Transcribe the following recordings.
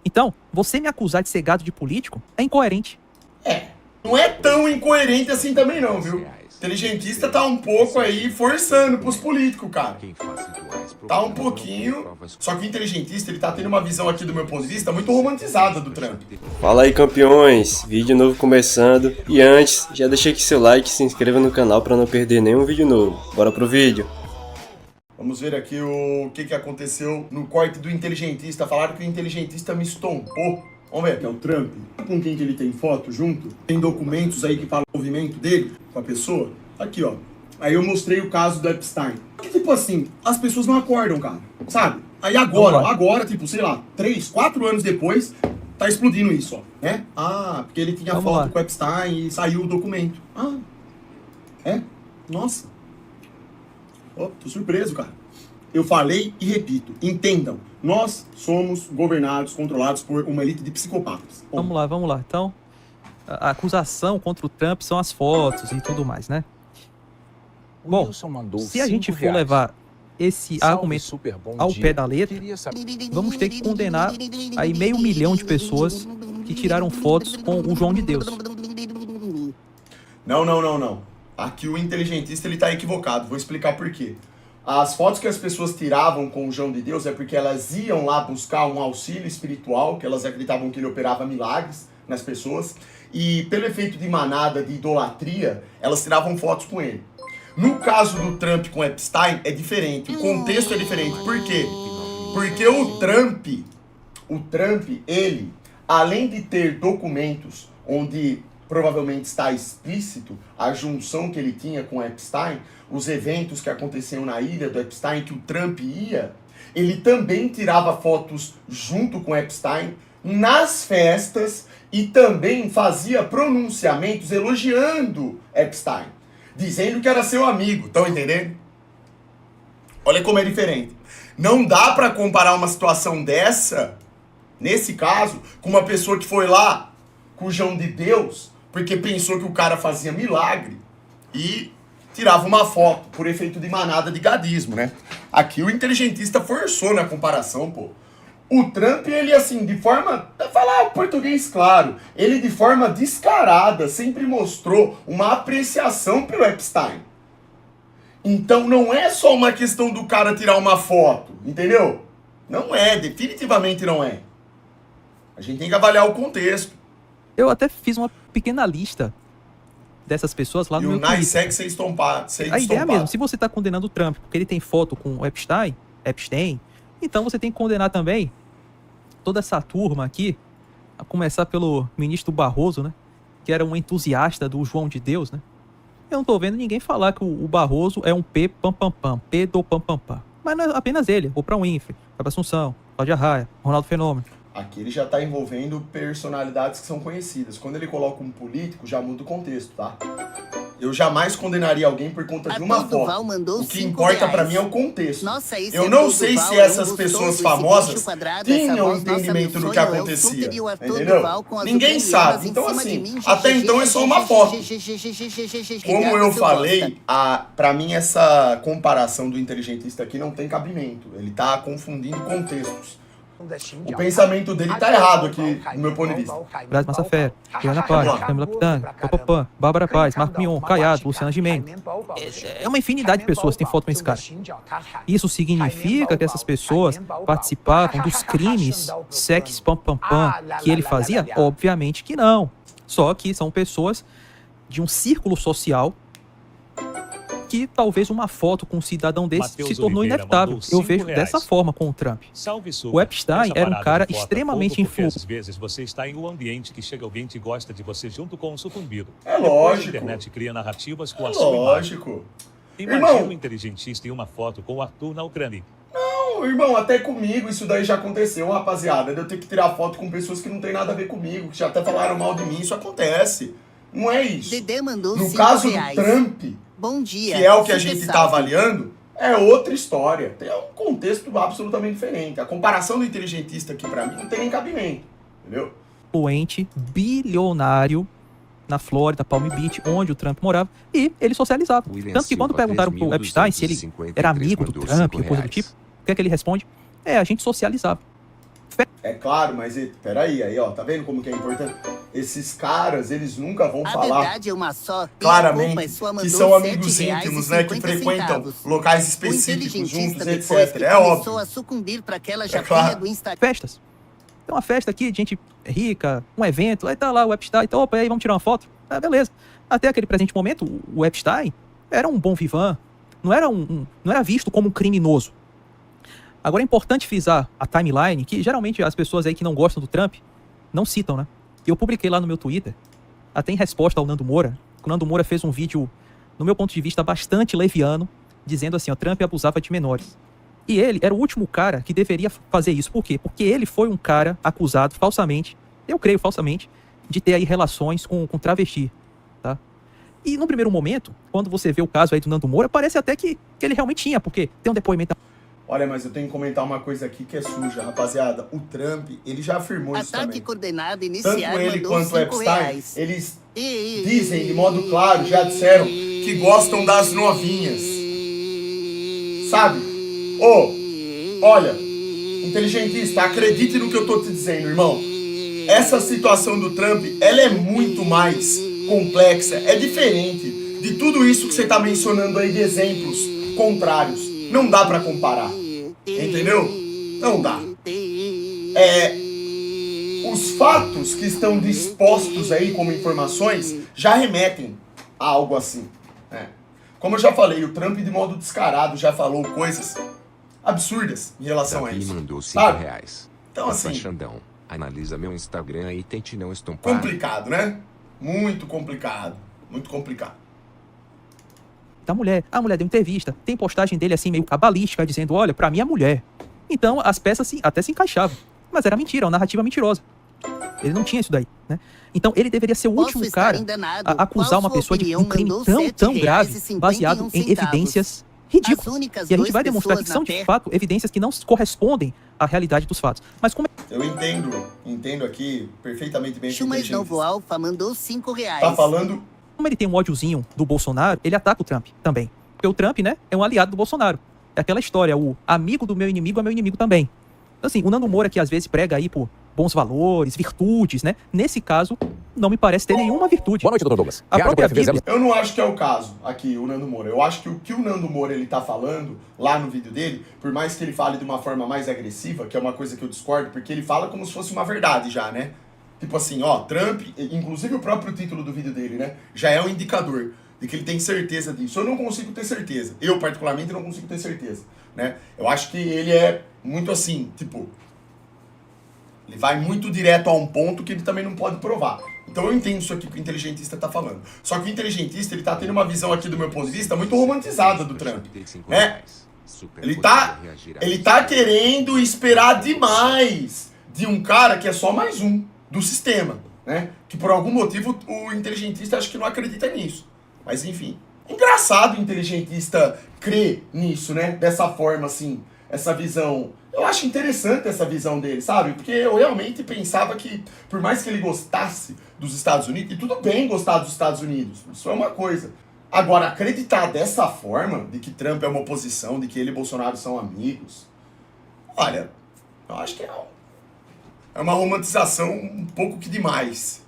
Então, você me acusar de ser gado de político é incoerente. Não é tão incoerente assim também não, viu? Inteligentista tá um pouco aí forçando pros políticos, cara. Tá um pouquinho. Só que o inteligentista, ele tá tendo uma visão aqui do meu ponto de vista muito romantizada do Trump. Fala aí, campeões, vídeo novo começando. E antes, já deixa aqui seu like e se inscreva no canal para não perder nenhum vídeo novo. Bora pro vídeo. Vamos ver aqui o que aconteceu no corte do inteligentista. Falaram que o inteligentista me estompou. Vamos ver, aqui é o Trump. Com quem que ele tem foto junto? Tem documentos aí que falam o movimento dele com a pessoa? Aqui, ó. Aí eu mostrei o caso do Epstein. Que tipo assim, as pessoas não acordam, cara. Sabe? Aí agora, tipo, sei lá, 3, 4 anos depois, tá explodindo isso, ó. Né? Ah, porque ele tinha foto com o Epstein e saiu o documento. Ah. É? Nossa. Ó, tô surpreso, cara. Eu falei e repito, entendam, nós somos governados, controlados por uma elite de psicopatas. Vamos lá. Então, a acusação contra o Trump são as fotos e tudo mais, né? Bom, se a gente for levar esse argumento ao pé da letra, vamos ter que condenar aí 500 mil de pessoas que tiraram fotos com o João de Deus. Não. Aqui o inteligentista, ele tá equivocado. Vou explicar por quê. As fotos que as pessoas tiravam com o João de Deus é porque elas iam lá buscar um auxílio espiritual, que elas acreditavam que ele operava milagres nas pessoas, e pelo efeito de manada, de idolatria, elas tiravam fotos com ele. No caso do Trump com Epstein, é diferente, o contexto é diferente. Por quê? Porque o Trump, ele, além de ter documentos onde provavelmente está explícito a junção que ele tinha com Epstein, os eventos que aconteciam na ilha do Epstein, que o Trump ia, ele também tirava fotos junto com Epstein nas festas e também fazia pronunciamentos elogiando Epstein, dizendo que era seu amigo, estão entendendo? Olha como é diferente. Não dá para comparar uma situação dessa, nesse caso, com uma pessoa que foi lá com o João de Deus, porque pensou que o cara fazia milagre e tirava uma foto por efeito de manada de gadismo, né? Aqui o inteligentista forçou na comparação, pô. O Trump, ele assim, de forma, pra falar o português claro, ele de forma descarada sempre mostrou uma apreciação pelo Epstein. Então não é só uma questão do cara tirar uma foto, entendeu? Não é, definitivamente não é. A gente tem que avaliar o contexto. Eu até fiz uma pequena lista dessas pessoas lá no meu Twitter. E o Nice ser estompado. A ideia é mesmo, se você está condenando o Trump porque ele tem foto com o Epstein, então você tem que condenar também toda essa turma aqui, a começar pelo ministro Barroso, né? Que era um entusiasta do João de Deus, né? Eu não tô vendo ninguém falar que o Barroso é um P do pam. Mas não é apenas ele, Oprah Winfrey, Fábio Assunção, Cláudia Raia, Ronaldo Fenômeno. Aqui ele já tá envolvendo personalidades que são conhecidas. Quando ele coloca um político, já muda o contexto, tá? Eu jamais condenaria alguém por conta de uma foto. O que importa pra mim é o contexto. Nossa, eu não sei se essas pessoas famosas tinham entendimento do que acontecia. Entendeu? Ninguém sabe. Então assim, até então é só uma foto. Como eu falei, pra mim essa comparação do inteligentista aqui não tem cabimento. Ele tá confundindo contextos. O pensamento dele tá errado aqui, do meu ponto de vista. Brás Massafera, Juliana Paz, Camila Pitanga, Papapã, Bárbara Paz, Marco Mion, Caiado, Luciana Gimenez. É uma infinidade de pessoas que têm foto com esse cara. Isso significa que essas pessoas participavam dos crimes sex pam que ele fazia? Obviamente que não. Só que são pessoas de um círculo social que talvez uma foto com um cidadão desse se tornou inevitável. Eu vejo dessa forma com o Trump. O Epstein era um cara extremamente influente. Às vezes você está em um ambiente que chega alguém que gosta de você junto com o sucumbido. É lógico. A internet cria narrativas com a É sua lógico. imagem. Imagina um inteligentista em uma foto com o Arthur na Ucrânia. Não, irmão, até comigo isso daí já aconteceu, rapaziada. De eu ter que tirar foto com pessoas que não tem nada a ver comigo, que já até falaram mal de mim, isso acontece. Não é isso. Dedê mandou No caso do Trump, bom dia, que é o que a gente está avaliando, é outra história. Tem um contexto absolutamente diferente. A comparação do inteligentista aqui pra mim não tem nem cabimento, entendeu? Influente, bilionário, na Flórida, Palm Beach, onde o Trump morava, e ele socializava. Tanto que quando perguntaram pro Epstein se ele era amigo do Trump, ou coisa do tipo, o que é que ele responde? A gente socializava. É claro, mas peraí, aí ó, tá vendo como que é importante? Esses caras, eles nunca vão falar verdade é uma só. claramente que são amigos R$ íntimos, né? Que frequentam 7,50. locais O específicos inteligentista juntos, depois etc. que É começou óbvio. a sucumbir para aquela claro. japinha do Instagram. Festas. Tem uma festa aqui de gente rica, um evento, aí tá lá o Epstein, então, opa, aí vamos tirar uma foto? Ah, beleza. Até aquele presente momento, o Epstein era um bom vivan, não era visto como um criminoso. Agora é importante frisar a timeline, que geralmente as pessoas aí que não gostam do Trump não citam, né? Eu publiquei lá no meu Twitter, até em resposta ao Nando Moura, que o Nando Moura fez um vídeo, no meu ponto de vista, bastante leviano, dizendo assim, ó, Trump abusava de menores. E ele era o último cara que deveria fazer isso. Por quê? Porque ele foi um cara acusado falsamente, eu creio falsamente, de ter aí relações com travesti, tá? E no primeiro momento, quando você vê o caso aí do Nando Moura, parece até que ele realmente tinha, porque tem um depoimento... Olha, mas eu tenho que comentar uma coisa aqui que é suja, rapaziada. O Trump, ele já afirmou isso Ataque também. coordenado Tanto iniciado ele mandou quanto o R$ 5. Epstein, eles dizem de modo claro, já disseram, que gostam das novinhas. Sabe? Olha, inteligentista, acredite no que eu tô te dizendo, irmão. Essa situação do Trump, ela é muito mais complexa, é diferente de tudo isso que você tá mencionando aí de exemplos contrários. Não dá pra comparar, entendeu? Não dá. Os fatos que estão dispostos aí como informações já remetem a algo assim, né? Como eu já falei, o Trump de modo descarado já falou coisas absurdas em relação a Davi isso. mandou Sabe? R$5. Então assim, Xandão, analisa meu Instagram e tente não estompar. complicado, né? Muito complicado. Muito complicado. da mulher. A mulher deu entrevista, tem postagem dele assim meio cabalística, dizendo, olha, pra mim é mulher. Então as peças até se encaixavam. Mas era mentira, uma narrativa mentirosa. Ele não tinha isso daí, né? Então ele deveria ser o último cara a acusar uma pessoa de um crime tão grave, baseado em evidências ridículas. E a gente vai demonstrar que são, de fato, evidências que não correspondem à realidade dos fatos. Mas como Eu entendo aqui perfeitamente bem o que o Chumas inteligente Novo Alfa mandou R$5. tá falando. Como ele tem um ódiozinho do Bolsonaro, ele ataca o Trump também. Porque o Trump, né, é um aliado do Bolsonaro. É aquela história, o amigo do meu inimigo é meu inimigo também. Então, assim, o Nando Moura que às vezes prega aí por bons valores, virtudes, né? Nesse caso, não me parece ter nenhuma virtude. Boa noite, Dr. Douglas. A própria Bíblia... Eu não acho que é o caso aqui, o Nando Moura. Eu acho que o que o Nando Moura ele tá falando lá no vídeo dele, por mais que ele fale de uma forma mais agressiva, que é uma coisa que eu discordo, porque ele fala como se fosse uma verdade já, né? Tipo assim, ó, Trump, inclusive o próprio título do vídeo dele, né? Já é um indicador de que ele tem certeza disso. Eu não consigo ter certeza. Eu, particularmente, não consigo ter certeza, né? Eu acho que ele é muito assim, tipo... Ele vai muito direto a um ponto que ele também não pode provar. Então eu entendo isso aqui que o inteligentista tá falando. Só que o inteligentista, ele tá tendo uma visão aqui do meu ponto de vista muito romantizada do Trump. Ele tá querendo esperar demais de um cara que é só mais um do sistema, né? Que por algum motivo o inteligentista acho que não acredita nisso. Mas enfim, engraçado o inteligentista crer nisso, né? Dessa forma assim, essa visão... Eu acho interessante essa visão dele, sabe? Porque eu realmente pensava que, por mais que ele gostasse dos Estados Unidos, e tudo bem gostar dos Estados Unidos, isso é uma coisa. Agora, acreditar dessa forma, de que Trump é uma oposição, de que ele e Bolsonaro são amigos, olha, eu acho que é uma romantização um pouco que demais.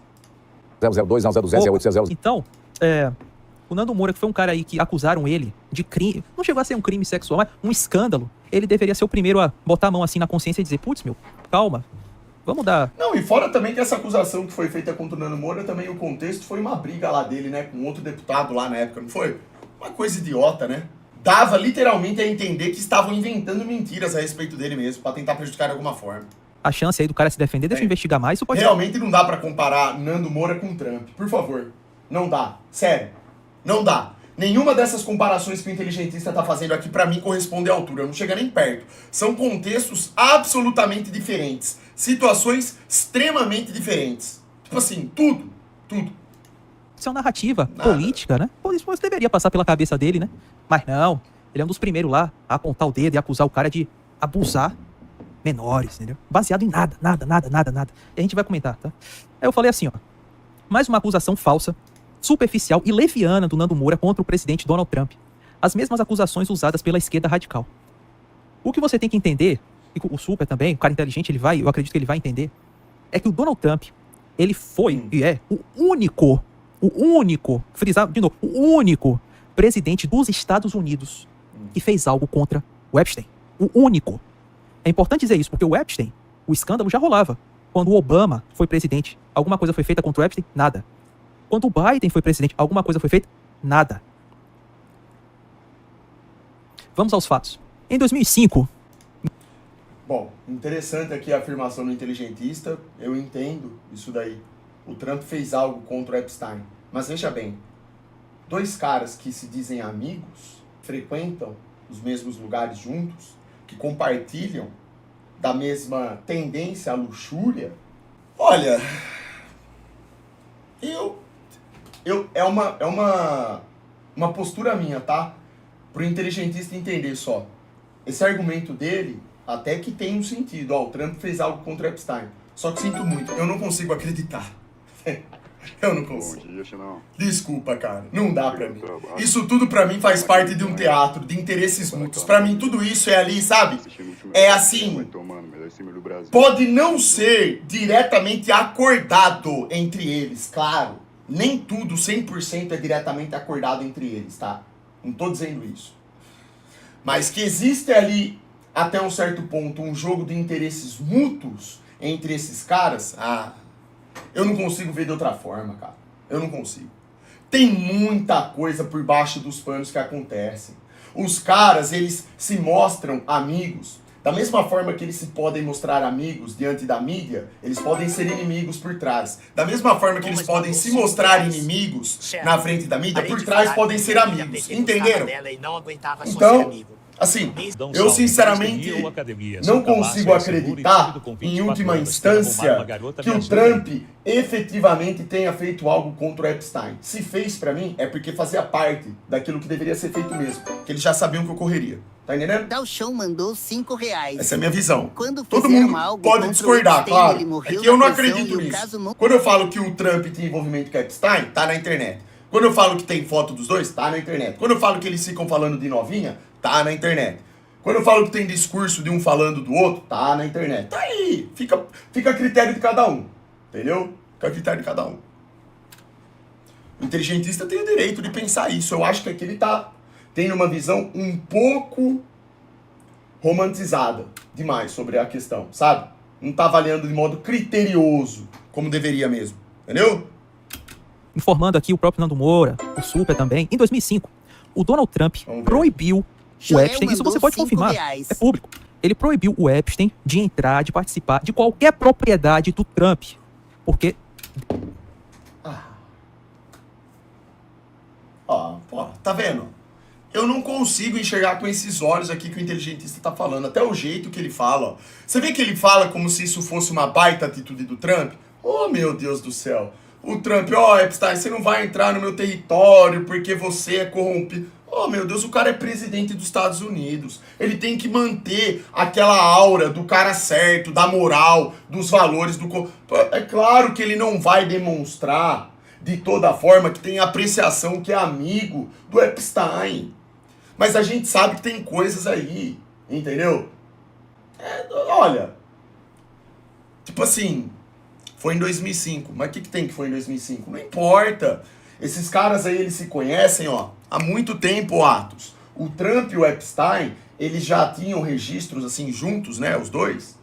002, 002, 800. Então, o Nando Moura, que foi um cara aí que acusaram ele de crime, não chegou a ser um crime sexual, mas um escândalo, ele deveria ser o primeiro a botar a mão assim na consciência e dizer, putz, meu, calma, vamos dar... Não, e fora também que essa acusação que foi feita contra o Nando Moura, também o contexto foi uma briga lá dele, né, com outro deputado lá na época, não foi? Uma coisa idiota, né? Dava literalmente a entender que estavam inventando mentiras a respeito dele mesmo, pra tentar prejudicar de alguma forma. A chance aí do cara se defender, deixa eu investigar mais, isso pode... Realmente não dá pra comparar Nando Moura com Trump, por favor. Não dá, sério. Não dá. Nenhuma dessas comparações que o inteligentista tá fazendo aqui pra mim corresponde à altura. Não chega nem perto. São contextos absolutamente diferentes. Situações extremamente diferentes. Tipo assim, tudo. Isso é uma narrativa Nada. política, né? Por isso deveria passar pela cabeça dele, né? Mas não, ele é um dos primeiros lá a apontar o dedo e acusar o cara de abusar menores, entendeu? Baseado em nada. E a gente vai comentar, tá? Aí eu falei assim, ó. Mais uma acusação falsa, superficial e leviana do Nando Moura contra o presidente Donald Trump. As mesmas acusações usadas pela esquerda radical. O que você tem que entender e o Super também, o cara inteligente, eu acredito que ele vai entender, é que o Donald Trump, ele foi e é o único, frisar de novo, o único presidente dos Estados Unidos que fez algo contra o Epstein. O único. É importante dizer isso, porque o Epstein, o escândalo já rolava. Quando o Obama foi presidente, alguma coisa foi feita contra o Epstein? Nada. Quando o Biden foi presidente, alguma coisa foi feita? Nada. Vamos aos fatos. Em 2005... Bom, interessante aqui a afirmação do inteligentista, eu entendo isso daí. O Trump fez algo contra o Epstein. Mas veja bem, dois caras que se dizem amigos, frequentam os mesmos lugares juntos, que compartilham da mesma tendência à luxúria. Olha, é uma postura minha, tá? Pro inteligentista entender só. Esse argumento dele até que tem um sentido. Ó, o Trump fez algo contra o Epstein. Só que sinto muito, eu não consigo acreditar. Eu não consigo. Desculpa, cara. Não dá pra mim. Isso tudo pra mim faz parte de um teatro, de interesses mútuos. Pra mim tudo isso é ali, sabe? É assim. Pode não ser diretamente acordado entre eles, claro. Nem tudo 100% é diretamente acordado entre eles, tá? Não tô dizendo isso. Mas que existe ali, até um certo ponto, um jogo de interesses mútuos entre esses caras, eu não consigo ver de outra forma, cara. Eu não consigo. Tem muita coisa por baixo dos panos que acontecem. Os caras, eles se mostram amigos. Da mesma forma que eles se podem mostrar amigos diante da mídia, eles podem ser inimigos por trás. Da mesma forma que eles podem se mostrar inimigos na frente da mídia, por trás podem ser amigos. Entenderam? Então, assim, eu sinceramente não consigo acreditar, em última instância, que o Trump efetivamente tenha feito algo contra o Epstein. Se fez pra mim, é porque fazia parte daquilo que deveria ser feito mesmo. Que eles já sabiam que ocorreria. Tá entendendo? Dalchão mandou R$5. Essa é a minha visão. Quando todo mundo algo pode discordar, Epstein, claro. É que eu não na acredito prisão, nisso. Quando eu falo que o Trump tem envolvimento com o Epstein, tá na internet. Quando eu falo que tem foto dos dois, tá na internet. Quando eu falo que eles ficam falando de novinha, tá na internet. Quando eu falo que tem discurso de um falando do outro, tá na internet. Tá aí. Fica a critério de cada um. Entendeu? Fica a critério de cada um. O inteligentista tem o direito de pensar isso. Eu acho que aqui ele tá tendo uma visão um pouco romantizada demais sobre a questão, sabe? Não tá avaliando de modo criterioso, como deveria mesmo. Entendeu? Informando aqui o próprio Nando Moura, o Super também, em 2005, o Donald Trump proibiu o Epstein, isso você pode confirmar, é público. Ele proibiu o Epstein de entrar, de participar de qualquer propriedade do Trump, porque... Ó, tá vendo? Eu não consigo enxergar com esses olhos aqui que o inteligentista tá falando, até o jeito que ele fala, ó. Você vê que ele fala como se isso fosse uma baita atitude do Trump? Oh, meu Deus do céu. O Trump, Epstein, você não vai entrar no meu território porque você é corrompido. Oh, meu Deus, o cara é presidente dos Estados Unidos. Ele tem que manter aquela aura do cara certo, da moral, dos valores do... É claro que ele não vai demonstrar de toda forma que tem apreciação, que é amigo do Epstein. Mas a gente sabe que tem coisas aí, entendeu? Olha, tipo assim, foi em 2005. Mas o que tem que foi em 2005? Não importa. Esses caras aí, eles se conhecem, ó, há muito tempo, Atos. O Trump e o Epstein, eles já tinham registros, assim, juntos, né, os dois.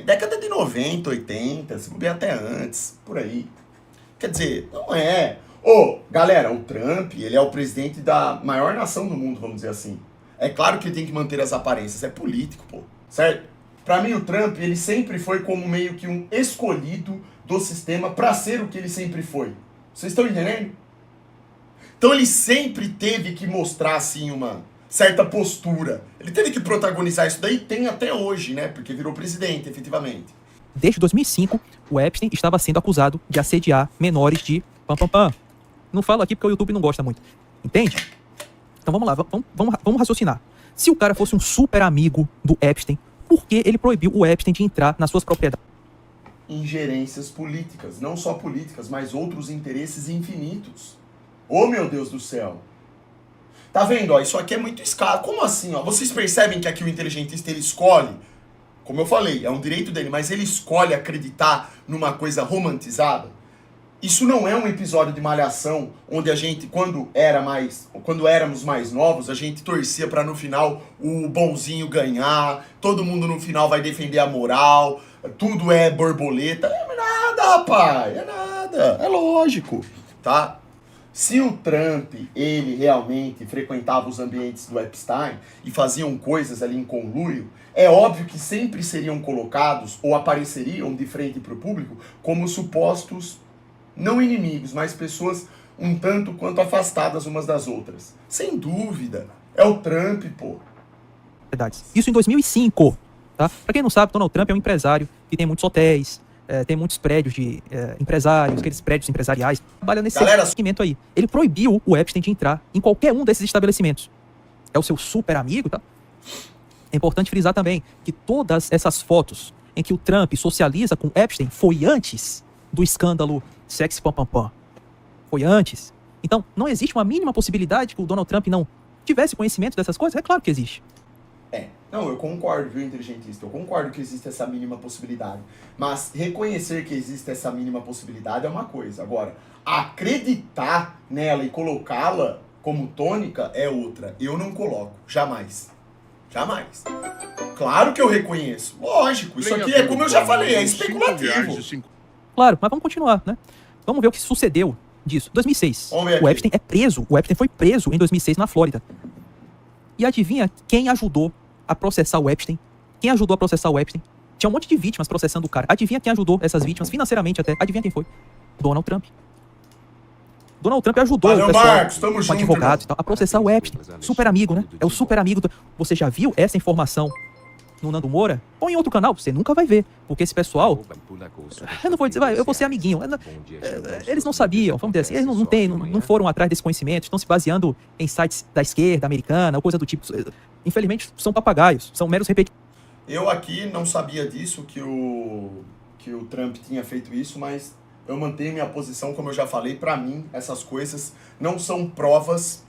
Década de 90, 80, se bobear até antes, por aí. Quer dizer, não é... galera, o Trump, ele é o presidente da maior nação do mundo, vamos dizer assim. É claro que ele tem que manter as aparências, é político, pô, certo? Pra mim, o Trump, ele sempre foi como meio que um escolhido do sistema pra ser o que ele sempre foi. Vocês estão entendendo? Então ele sempre teve que mostrar, assim, uma certa postura. Ele teve que protagonizar isso daí, tem até hoje, né? Porque virou presidente, efetivamente. Desde 2005, o Epstein estava sendo acusado de assediar menores de pam. Não falo aqui porque o YouTube não gosta muito. Entende? Então vamos lá, vamos raciocinar. Se o cara fosse um super amigo do Epstein, por que ele proibiu o Epstein de entrar nas suas propriedades? Ingerências políticas, não só políticas, mas outros interesses infinitos. Oh, meu Deus do céu. Tá vendo, ó, isso aqui é muito escasso. Como assim, ó? Vocês percebem que aqui o inteligentista, ele escolhe Como eu falei, é um direito dele, mas ele escolhe acreditar numa coisa romantizada. Isso não é um episódio de Malhação onde a gente, quando éramos mais novos, a gente torcia pra no final o bonzinho ganhar, todo mundo no final vai defender a moral, tudo é borboleta. É nada, rapaz, é nada, é lógico, tá? Se o Trump, ele realmente frequentava os ambientes do Epstein e faziam coisas ali em conluio, é óbvio que sempre seriam colocados ou apareceriam de frente para o público como supostos, não inimigos, mas pessoas um tanto quanto afastadas umas das outras. Sem dúvida. É o Trump, pô. Isso em 2005, tá? Pra quem não sabe, Donald Trump é um empresário que tem muitos hotéis, tem muitos prédios de empresários, aqueles prédios empresariais, trabalha nesse segmento aí. Ele proibiu o Epstein de entrar em qualquer um desses estabelecimentos. É o seu super amigo, tá? É importante frisar também que todas essas fotos em que o Trump socializa com Epstein foi antes do escândalo Sexy Pam Pam Pam. Foi antes. Então, não existe uma mínima possibilidade que o Donald Trump não tivesse conhecimento dessas coisas? É claro que existe. Não, eu concordo, viu, inteligentista? Eu concordo que existe essa mínima possibilidade. Mas reconhecer que existe essa mínima possibilidade é uma coisa. Agora, acreditar nela e colocá-la como tônica é outra. Eu não coloco. Jamais. Jamais. Claro que eu reconheço. Lógico. Isso aqui é, como eu já falei, é especulativo. Claro, mas vamos continuar, né? Vamos ver o que sucedeu disso. 2006. O Epstein é preso. O Epstein foi preso em 2006 na Flórida. E adivinha quem ajudou a processar o Epstein? Quem ajudou a processar o Epstein? Tinha um monte de vítimas processando o cara. Adivinha quem ajudou essas vítimas, financeiramente até? Adivinha quem foi? Donald Trump. Donald Trump ajudou o pessoal, Marcos, tamo com advogados e tal, a processar o Epstein. Super amigo, né? É o super amigo. Você já viu essa informação no Nando Moura? Ou em outro canal? Você nunca vai ver. Porque esse pessoal... Eu não vou dizer, eu vou ser amiguinho. Eles não sabiam, vamos dizer assim. Eles não foram atrás desse conhecimento. Estão se baseando em sites da esquerda americana, ou coisa do tipo. Infelizmente, são papagaios. São meros repetitivos. Eu aqui não sabia disso, que o Trump tinha feito isso, mas eu mantenho minha posição, como eu já falei. Pra mim, essas coisas não são provas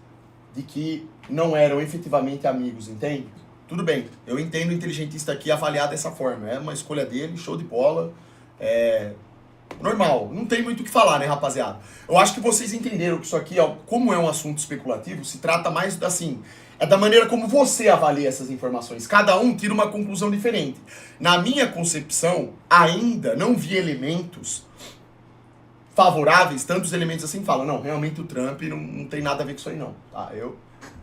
de que não eram efetivamente amigos, entende? Tudo bem, eu entendo o inteligentista aqui avaliar dessa forma. É uma escolha dele, show de bola. É normal, não tem muito o que falar, né, rapaziada? Eu acho que vocês entenderam que isso aqui, ó, como é um assunto especulativo, se trata mais assim... É da maneira como você avalia essas informações. Cada um tira uma conclusão diferente. Na minha concepção, ainda não vi elementos favoráveis, tantos elementos assim falam, não, realmente o Trump não tem nada a ver com isso aí não. Tá?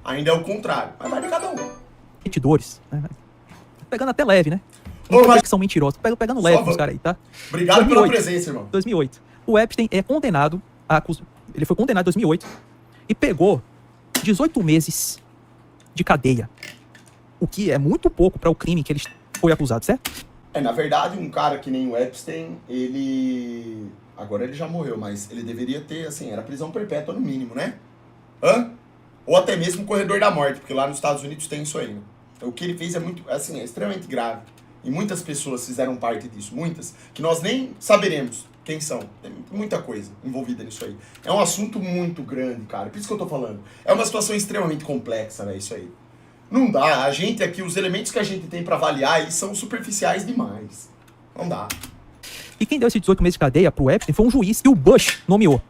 Ainda é o contrário, mas vai de cada um. Repetidores, né? Pegando até leve, né? Que são mentirosos. Pegando leve com os caras aí, tá? Obrigado 2008, pela presença, irmão. 2008. O Epstein é condenado, ele foi condenado em 2008 e pegou 18 meses de cadeia. O que é muito pouco para o crime que ele foi acusado, certo? Na verdade, um cara que nem o Epstein, ele... Agora ele já morreu, mas ele deveria ter, assim, era prisão perpétua no mínimo, né? Ou até mesmo corredor da morte, porque lá nos Estados Unidos tem isso aí, né? O que ele fez é muito, assim, é extremamente grave. E muitas pessoas fizeram parte disso, muitas, que nós nem saberemos quem são. Tem muita coisa envolvida nisso aí. É um assunto muito grande, cara. Por isso que eu tô falando. É uma situação extremamente complexa, né, isso aí. Não dá. A gente aqui, os elementos que a gente tem pra avaliar, eles são superficiais demais. Não dá. E quem deu esses 18 meses de cadeia pro Epstein foi um juiz que o Bush nomeou.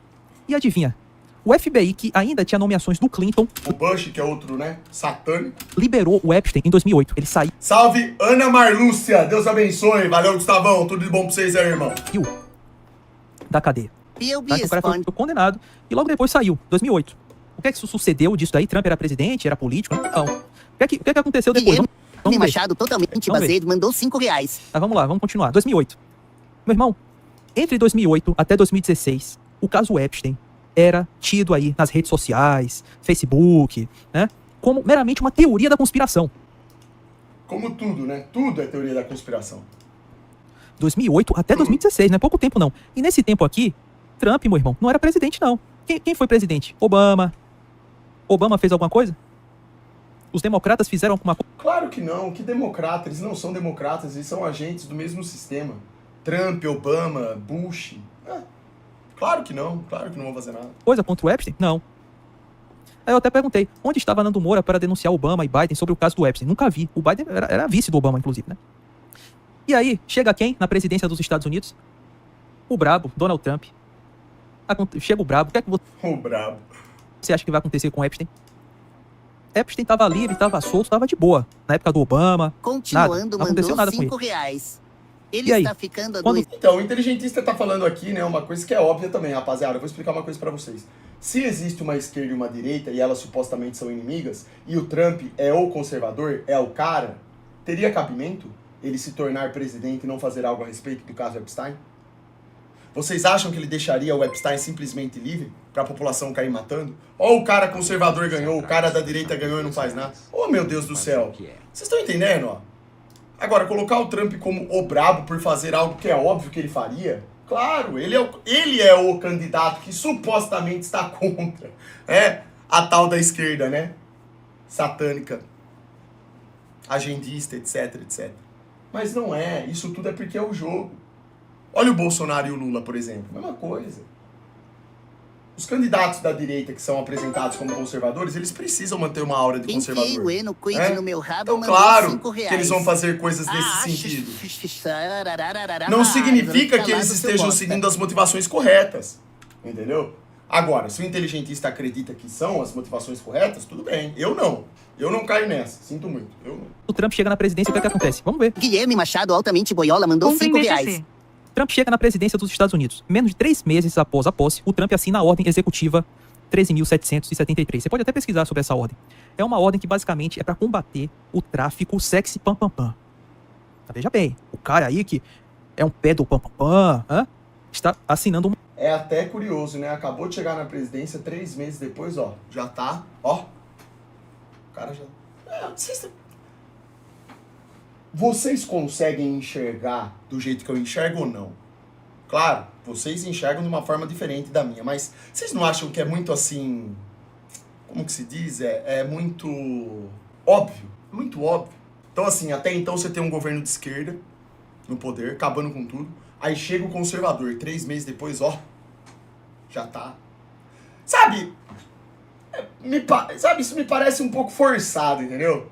E adivinha? O FBI, que ainda tinha nomeações do Clinton... O Bush, que é outro, né, satânico... liberou o Epstein em 2008. Ele saiu... Salve, Ana Marlúcia! Deus abençoe! Valeu, Gustavão! Tudo de bom pra vocês aí, irmão! Da cadeia. Tá? Então, o cara foi condenado e logo depois saiu, 2008. O que é que sucedeu disso daí? Trump era presidente? Era político? Não. O que é que aconteceu depois? Vamos Machado, totalmente baseado, mandou R$5. Tá, vamos lá, vamos continuar. 2008. Meu irmão, entre 2008 até 2016, o caso Epstein era tido aí nas redes sociais, Facebook, né, como meramente uma teoria da conspiração. Como tudo, né? Tudo é teoria da conspiração. 2008 até 2016, não é pouco tempo não. E nesse tempo aqui, Trump, meu irmão, não era presidente não. Quem foi presidente? Obama. Obama fez alguma coisa? Os democratas fizeram alguma coisa? Claro que não. Que democrata? Eles não são democratas, eles são agentes do mesmo sistema. Trump, Obama, Bush... Claro que não vão fazer nada. Coisa contra o Epstein? Não. Aí eu até perguntei, onde estava Nando Moura para denunciar Obama e Biden sobre o caso do Epstein? Nunca vi. O Biden era vice do Obama, inclusive, né? E aí, chega quem na presidência dos Estados Unidos? O brabo, Donald Trump. Chega o brabo. O que é que O brabo. você acha que vai acontecer com Epstein? Epstein tava livre, tava solto, tava de boa. Na época do Obama, Continuando, nada. Não aconteceu mandou nada com ele. R$5. Ele E aí? está ficando a Quando- dois. Então, o inteligentista tá falando aqui, né, uma coisa que é óbvia também, rapaziada. Eu vou explicar uma coisa pra vocês. Se existe uma esquerda e uma direita, e elas supostamente são inimigas, e o Trump é o conservador, é o cara, teria cabimento ele se tornar presidente e não fazer algo a respeito do caso Epstein? Vocês acham que ele deixaria o Epstein simplesmente livre pra população cair matando? Ou o cara conservador ganhou, o cara da direita ganhou e não faz nada? Oh, meu Deus do céu. Vocês estão entendendo, ó? Agora, colocar o Trump como o brabo por fazer algo que é óbvio que ele faria, claro, ele é o candidato que supostamente está contra, a tal da esquerda, né? Satânica, agendista, etc, etc. Mas não é, isso tudo é porque é o jogo. Olha o Bolsonaro e o Lula, por exemplo, mesma coisa. Os candidatos da direita que são apresentados como conservadores, eles precisam manter uma aura de Enfiei conservador. o Eno Quid É? no meu rabo, Então, mandou claro R$5. que eles vão fazer coisas nesse sentido. Não Não significa que eles estejam seguindo as motivações corretas, entendeu? Agora, se o inteligentista acredita que são as motivações corretas, tudo bem. Eu não caio nessa, sinto muito. Eu não. o Trump chega na presidência, o que é que acontece? Vamos ver. Guilherme Machado, altamente boiola, mandou R$5. Trump chega na presidência dos Estados Unidos. Menos de 3 meses após a posse, o Trump assina a ordem executiva 13.773. Você pode até pesquisar sobre essa ordem. É uma ordem que basicamente é para combater o tráfico sexy pam pam pam. Mas veja bem, o cara aí que é um pé do pam pam pam, está assinando uma É até curioso, né? Acabou de chegar na presidência, 3 meses depois, ó. Já tá, ó. O cara já... Vocês conseguem enxergar do jeito que eu enxergo ou não? Claro, vocês enxergam de uma forma diferente da minha, mas vocês não acham que é muito assim... Como que se diz? É muito óbvio. Muito óbvio. Então assim, até então você tem um governo de esquerda no poder, acabando com tudo. Aí chega o conservador, 3 meses depois, ó, já tá. Sabe? Sabe, isso me parece um pouco forçado, entendeu?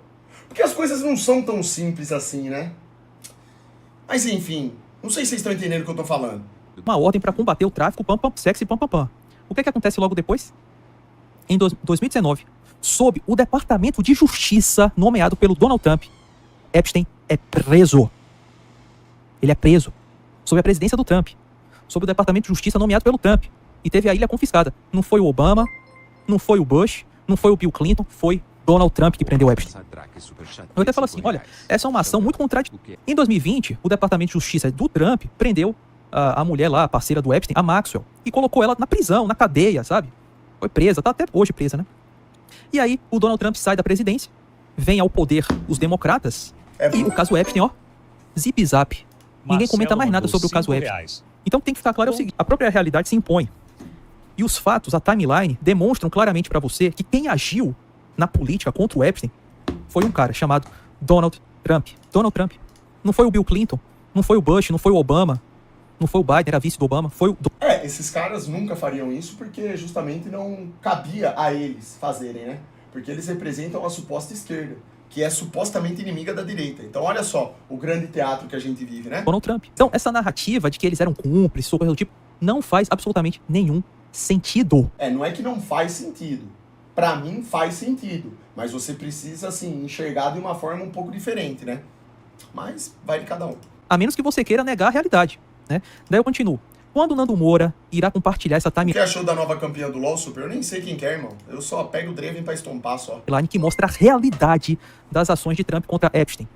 Porque as coisas não são tão simples assim, né? Mas enfim, não sei se vocês estão entendendo o que eu tô falando. ordem para combater o tráfico pam pam sexy pam pam pam. O que é que acontece logo depois? Em 2019, sob o Departamento de Justiça nomeado pelo Donald Trump, Epstein é preso. Ele é preso. Sob a presidência do Trump. Sob o Departamento de Justiça nomeado pelo Trump. E teve a ilha confiscada. Não foi o Obama, não foi o Bush, não foi o Bill Clinton, foi Donald Trump que prendeu Epstein. Eu até falo assim, olha, essa é uma ação muito contraditória. Em 2020, o Departamento de Justiça do Trump prendeu a mulher lá, a parceira do Epstein, a Maxwell, e colocou ela na prisão, na cadeia, sabe? Foi presa, tá até hoje presa, né? E aí, o Donald Trump sai da presidência, vem ao poder os democratas, e o caso Epstein, ó, zip zap. Ninguém comenta mais nada sobre o caso Epstein. Então tem que ficar claro é o seguinte, a própria realidade se impõe. E os fatos, a timeline, demonstram claramente pra você que quem agiu na política contra o Epstein foi um cara chamado Donald Trump. Donald Trump. Não foi o Bill Clinton, não foi o Bush, não foi o Obama, não foi o Biden, era vice do Obama, foi o... Esses caras nunca fariam isso porque justamente não cabia a eles fazerem, né? Porque eles representam a suposta esquerda, que é supostamente inimiga da direita. Então olha só o grande teatro que a gente vive, né? Donald Trump. Então essa narrativa de que eles eram cúmplices ou coisa do tipo, não faz absolutamente nenhum sentido. Não é que não faz sentido. Pra mim faz sentido. Mas você precisa, assim, enxergar de uma forma um pouco diferente, né? Mas vai de cada um. A menos que você queira negar a realidade, né? Daí eu continuo. Quando o Nando Moura irá compartilhar essa O que timeline achou da nova campeã do LoL Super? Eu nem sei quem que é, irmão. Eu só pego o Draven pra estompar só. que mostra a realidade das ações de Trump contra Epstein?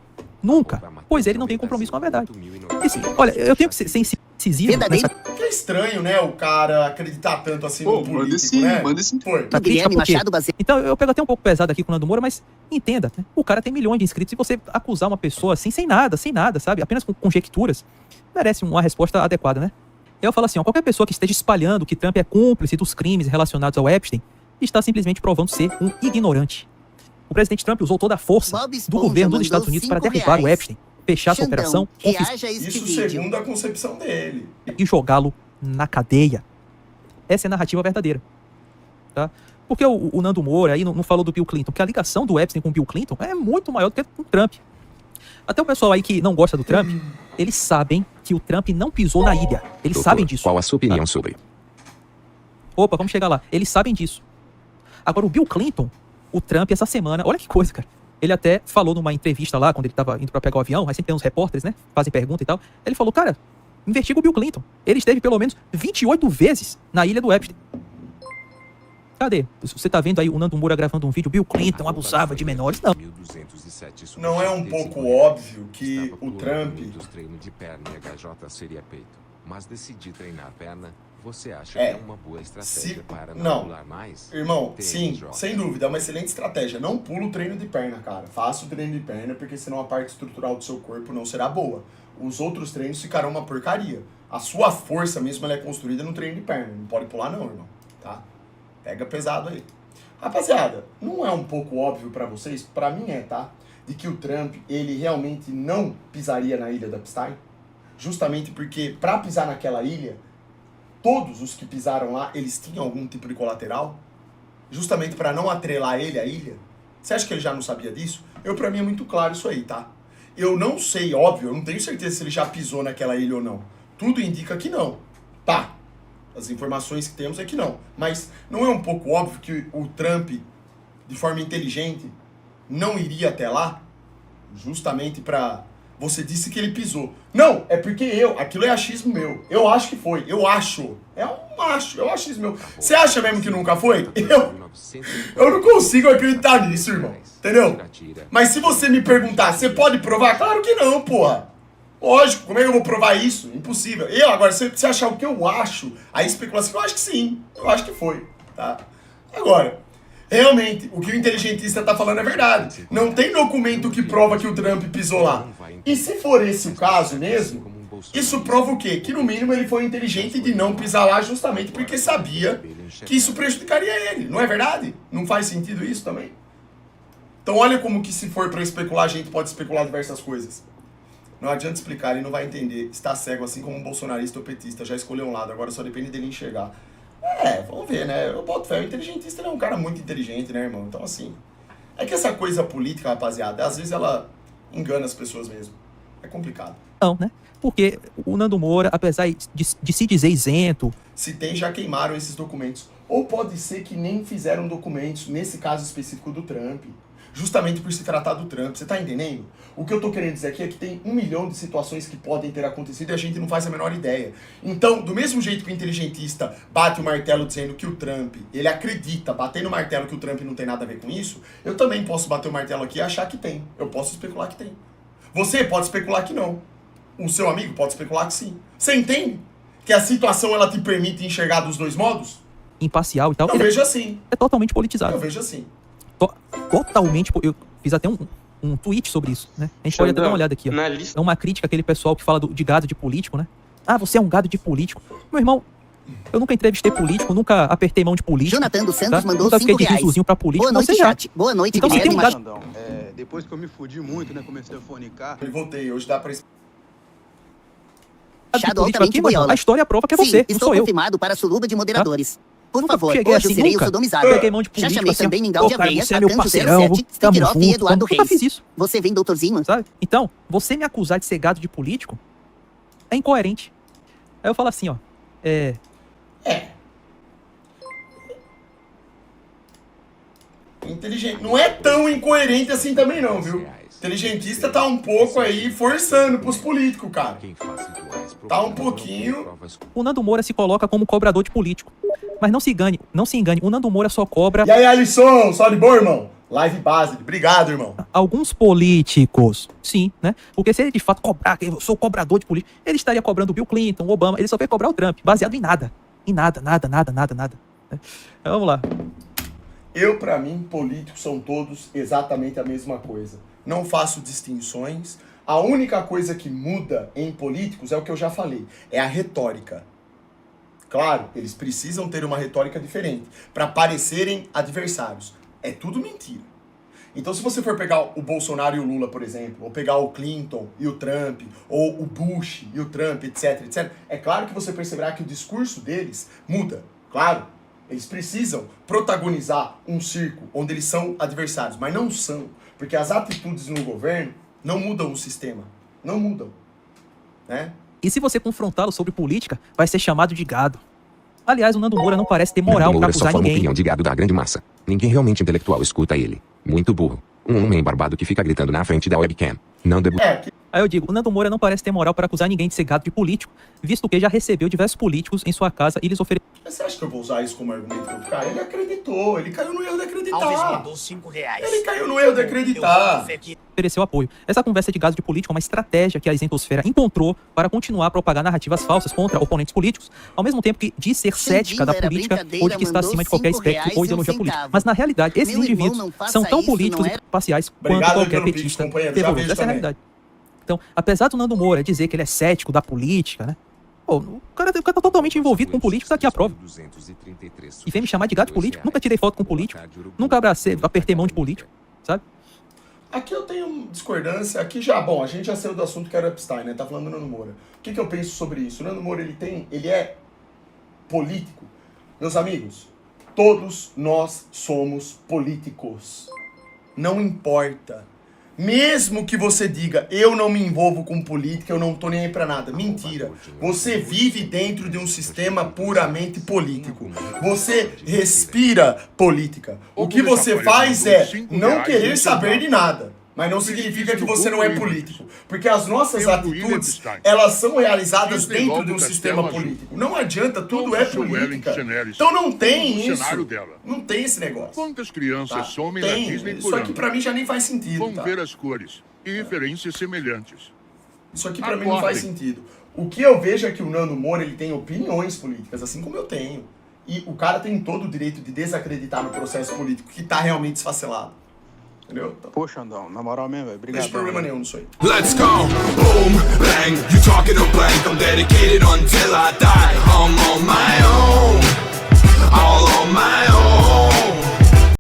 Nunca, pois ele não tem compromisso com a verdade. E, assim, olha, eu tenho que ser incisivo nessa Que é estranho, né, o cara acreditar tanto assim no político, né? Manda sim. Foi. crítica, Guilherme porque... Machado baseado. Então eu pego até um pouco pesado aqui com o Nando Moura, mas entenda, né? O cara tem milhões de inscritos e você acusar uma pessoa assim, sem nada, sabe? Apenas com conjecturas, merece uma resposta adequada, né? Eu falo assim, ó, qualquer pessoa que esteja espalhando que Trump é cúmplice dos crimes relacionados ao Epstein está simplesmente provando ser um ignorante. O presidente Trump usou toda a força Bob do Esponja governo dos mandou Estados Unidos para R$5. derrubar o Epstein, fechar sua Xandão, operação, confiscar reaja a este Isso vídeo. segundo a concepção dele. e jogá-lo na cadeia. Essa é a narrativa verdadeira. Tá? Porque o Nando Moura aí não falou do Bill Clinton, porque a ligação do Epstein com o Bill Clinton é muito maior do que com o Trump. Até o pessoal aí que não gosta do Trump, eles sabem que o Trump não pisou na ilha. Eles sabem disso. Qual a sua opinião sobre? Opa, vamos chegar lá. Eles sabem disso. Agora, o Bill Clinton, o Trump, essa semana, olha que coisa, cara. Ele até falou numa entrevista lá, quando ele tava indo pra pegar o avião, aí sempre tem uns repórteres, né? Fazem pergunta e tal. Ele falou, cara, investiga o Bill Clinton. Ele esteve pelo menos 28 vezes na ilha do Epstein. Cadê? Você tá vendo aí o Nando Moura gravando um vídeo, Bill Clinton abusava de menores? Não. Não é um pouco óbvio que o Trump... Dos treinos de perna e HJ seria peito, mas decidi treinar perna. Você acha É, que é uma boa estratégia para não não, pular mais? irmão, Tem, sim, Jota. sem dúvida, é uma excelente estratégia. Não pula o treino de perna, cara. Faça o treino de perna, porque senão a parte estrutural do seu corpo não será boa. Os outros treinos ficarão uma porcaria. A sua força mesmo ela é construída no treino de perna. Não pode pular não, irmão, tá? Pega pesado aí. Rapaziada, não é um pouco óbvio pra vocês? Pra mim é, tá? De que o Trump, ele realmente não pisaria na ilha da Epstein? Justamente porque pra pisar naquela ilha, todos os que pisaram lá, eles tinham algum tipo de colateral? Justamente para não atrelar ele à ilha? Você acha que ele já não sabia disso? Pra mim é muito claro isso aí, tá? Eu não sei, óbvio, eu não tenho certeza se ele já pisou naquela ilha ou não. Tudo indica que não. Tá. As informações que temos é que não. Mas não é um pouco óbvio que o Trump, de forma inteligente, não iria até lá? Justamente para... Você disse que ele pisou. Não, é porque aquilo é achismo meu. Eu acho que foi, eu acho. É um achismo meu. Você acha mesmo que nunca foi? Eu não consigo acreditar nisso, irmão. Entendeu? Mas se você me perguntar, você pode provar? Claro que não, porra. Lógico, como é que eu vou provar isso? Impossível. Agora, se você achar o que eu acho, aí especulação, eu acho que sim. Eu acho que foi, tá? Agora... Realmente, o que o inteligentista está falando é verdade. Não tem documento que prova que o Trump pisou lá. E se for esse o caso mesmo, isso prova o quê? Que no mínimo ele foi inteligente de não pisar lá justamente porque sabia que isso prejudicaria ele. Não é verdade? Não faz sentido isso também? Então olha como que se for para especular, a gente pode especular diversas coisas. Não adianta explicar, ele não vai entender. Está cego, assim como um bolsonarista ou petista. Já escolheu um lado, agora só depende dele enxergar. Vamos ver, né? Eu boto fé, o inteligentista ele é um cara muito inteligente, né, irmão? Então, assim, é que essa coisa política, rapaziada, às vezes ela engana as pessoas mesmo. É complicado. Não, né? Porque o Nando Moura, apesar de se dizer isento... Se tem, já queimaram esses documentos. Ou pode ser que nem fizeram documentos, nesse caso específico do Trump. Justamente por se tratar do Trump, você tá entendendo? O que eu tô querendo dizer aqui é que tem 1 milhão de situações que podem ter acontecido e a gente não faz a menor ideia. Então, do mesmo jeito que o inteligentista bate o martelo dizendo que o Trump, ele acredita, batendo o martelo que o Trump não tem nada a ver com isso, eu também posso bater o martelo aqui e achar que tem. Eu posso especular que tem. Você pode especular que não. O seu amigo pode especular que sim. Você entende? Que a situação ela te permite enxergar dos dois modos? Imparcial e tal. Eu vejo assim. É totalmente politizado. Eu vejo assim. Totalmente... Eu fiz até um tweet sobre isso, né? A gente pode até dar uma olhada aqui, ó. É uma crítica àquele pessoal que fala de gado de político, né? Ah, você é um gado de político. Meu irmão, eu nunca entrevistei político, nunca apertei mão de político. Jonathan dos Santos tá? mandou Nunca fiquei de R$5. risozinho pra político. Boa noite, você já. chat. Boa noite, Então, se tem Guilherme. um gado... Depois que eu me fudi muito, né? Comecei a fornicar. Eu voltei, hoje dá pra... de Shadow político altamente aqui, mano, boiola. a história prova que é Sim, você, não estou sou eu. confirmado para a suruba de moderadores. Por Nunca favor, cheguei hoje eu assim, serei o nunca. sodomizado. Peguei mão de Já político chamei assim, também Mingau pô, de cara, Aveia, você é meu Catanto parceirão, 07, tamo Stickroff e junto, Eduardo nunca Reis. fiz isso, Você vem, doutorzinho? sabe? Então, você me acusar de ser gado de político é incoerente. Aí eu falo assim, ó, Inteligente. Não é tão incoerente assim também não, viu? Inteligentista tá um pouco aí forçando pros políticos, cara. Tá um pouquinho... o Nando Moura se coloca como cobrador de político. Mas não se engane, o Nando Moura só cobra E aí, Alisson, só de boa, irmão? Live base. Obrigado, irmão. alguns políticos. Sim, né? Porque se ele de fato cobrar, que eu sou cobrador de político, ele estaria cobrando o Bill Clinton, o Obama, ele só veio cobrar o Trump, baseado em nada. Em nada. Então, vamos lá. Pra mim, políticos são todos exatamente a mesma coisa. Não faço distinções. A única coisa que muda em políticos é o que eu já falei. É a retórica. Claro, eles precisam ter uma retórica diferente para parecerem adversários. É tudo mentira. Então, se você for pegar o Bolsonaro e o Lula, por exemplo, ou pegar o Clinton e o Trump, ou o Bush e o Trump, etc, é claro que você perceberá que o discurso deles muda. Claro, eles precisam protagonizar um circo onde eles são adversários, mas não são, porque as atitudes no governo Não mudam o sistema. Não mudam. Né? E se você confrontá-lo sobre política, vai ser chamado de gado. Aliás, o Nando Moura não parece ter moral pra Moura só acusar forma ninguém. opinião de gado da grande massa. Ninguém realmente intelectual escuta ele. Muito burro. Um homem barbado que fica gritando na frente da webcam. Não debu... Aí eu digo, o Nando Moura não parece ter moral para acusar ninguém de ser gado de político, visto que já recebeu diversos políticos em sua casa e lhes ofereceu Mas você acha que eu vou usar isso como argumento contra o cara? Ele acreditou, ele caiu no erro de acreditar. Ele caiu no erro de acreditar. apoio. Essa conversa de gado de político é uma estratégia que a isentosfera encontrou para continuar a propagar narrativas falsas contra oponentes políticos, ao mesmo tempo que diz ser cética da política ou de que está acima de qualquer espectro ou ideologia política. Mas na realidade, esses indivíduos são tão políticos e parciais quanto qualquer petista fervoroso. Essa é a realidade. Então, apesar do Nando Moura dizer que ele é cético da política, né? Pô, o cara tá totalmente envolvido com políticos, tá aqui a prova. E vem me chamar de gato político. Nunca tirei foto com político. Nunca apertei mão de político, sabe? Aqui eu tenho discordância. Aqui já, bom, a gente já saiu do assunto que era Epstein, né? Tá falando do Nando Moura. O que eu penso sobre isso? O Nando Moura, ele é político. Meus amigos, todos nós somos políticos. Não importa. Mesmo que você diga, eu não me envolvo com política, eu não tô nem aí pra nada. Mentira. Você vive dentro de um sistema puramente político. Você respira política. O que você faz é não querer saber de nada. Mas não significa que você não é político. Porque as nossas atitudes, elas são realizadas dentro de um sistema político. Não adianta, tudo é política. Então não tem isso. Não tem esse negócio. Quantas crianças somem Tem. na Disney por Isso aqui ano? pra mim já nem faz sentido. Vão Tá? ver as cores e referências semelhantes. Isso aqui pra mim não faz sentido. O que eu vejo é que o Nando Moura, ele tem opiniões políticas, assim como eu tenho. E o cara tem todo o direito de desacreditar no processo político que tá realmente esfacelado. Entendeu? Então, Pô, Xandão, na moral mesmo, velho. não Obrigado. vejo problema nenhum nisso aí. Let's go, boom, bang, you talking to blank, I'm dedicated until I die, I'm on